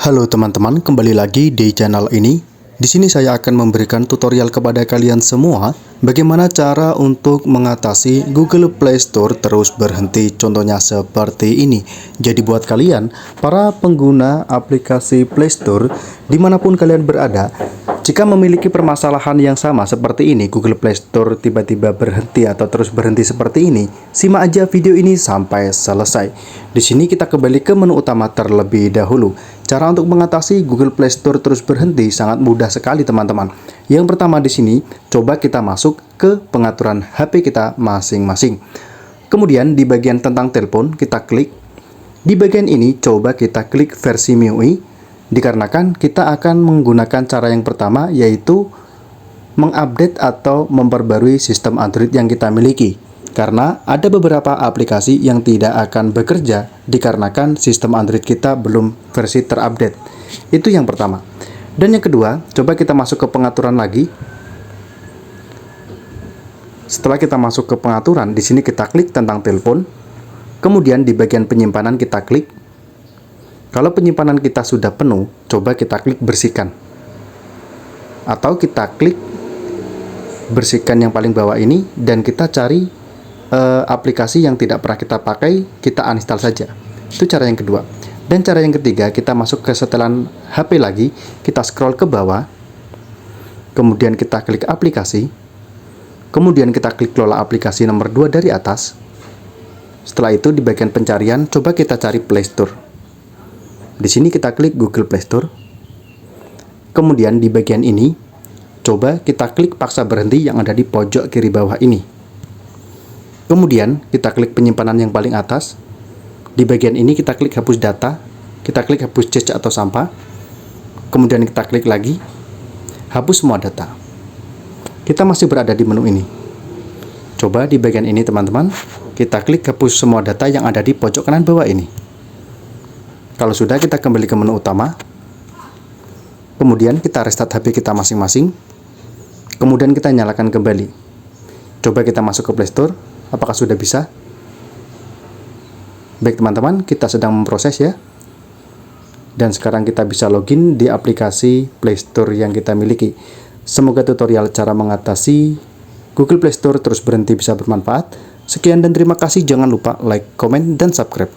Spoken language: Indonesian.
Halo teman-teman, kembali lagi di channel ini. Di sini saya akan memberikan tutorial kepada kalian semua bagaimana cara untuk mengatasi Google Play Store terus berhenti, contohnya seperti ini. Jadi buat kalian, para pengguna aplikasi Play Store, dimanapun kalian berada, jika memiliki permasalahan yang sama seperti ini, Google Play Store tiba-tiba berhenti atau terus berhenti seperti ini, simak aja video ini sampai selesai. Di sini kita kembali ke menu utama terlebih dahulu. Cara untuk mengatasi Google Play Store terus berhenti sangat mudah sekali teman-teman. Yang pertama di sini, coba kita masuk ke pengaturan HP kita masing-masing. Kemudian di bagian tentang telepon kita klik. Di bagian ini coba kita klik versi MIUI, dikarenakan kita akan menggunakan cara yang pertama, yaitu mengupdate atau memperbarui sistem Android yang kita miliki. Karena ada beberapa aplikasi yang tidak akan bekerja dikarenakan sistem Android kita belum versi terupdate. Itu yang pertama. Dan yang kedua, coba kita masuk ke pengaturan lagi. Setelah kita masuk ke pengaturan, di sini kita klik tentang telepon. Kemudian di bagian penyimpanan kita klik. Kalau penyimpanan kita sudah penuh, coba kita klik bersihkan. Atau kita klik bersihkan yang paling bawah ini dan kita cari aplikasi yang tidak pernah kita pakai, kita uninstall saja. Itu cara yang kedua. Dan cara yang ketiga, kita masuk ke setelan HP lagi, kita scroll ke bawah, kemudian kita klik aplikasi, kemudian kita klik kelola aplikasi nomor 2 dari atas. Setelah itu di bagian pencarian, coba kita cari Play Store. Di sini kita klik Google Play Store. Kemudian di bagian ini, coba kita klik paksa berhenti yang ada di pojok kiri bawah ini. Kemudian kita klik penyimpanan yang paling atas. Di bagian ini kita klik hapus data, kita klik hapus cache atau sampah. Kemudian kita klik lagi, hapus semua data. Kita masih berada di menu ini. Coba di bagian ini teman-teman, kita klik hapus semua data yang ada di pojok kanan bawah ini. Kalau sudah, kita kembali ke menu utama. Kemudian kita restart HP kita masing-masing. Kemudian kita nyalakan kembali. Coba kita masuk ke Play Store. Apakah sudah bisa? Baik teman-teman, kita sedang memproses ya. Dan sekarang kita bisa login di aplikasi Play Store yang kita miliki. Semoga tutorial cara mengatasi Google Play Store terus berhenti bisa bermanfaat. Sekian dan terima kasih. Jangan lupa like, komen, dan subscribe.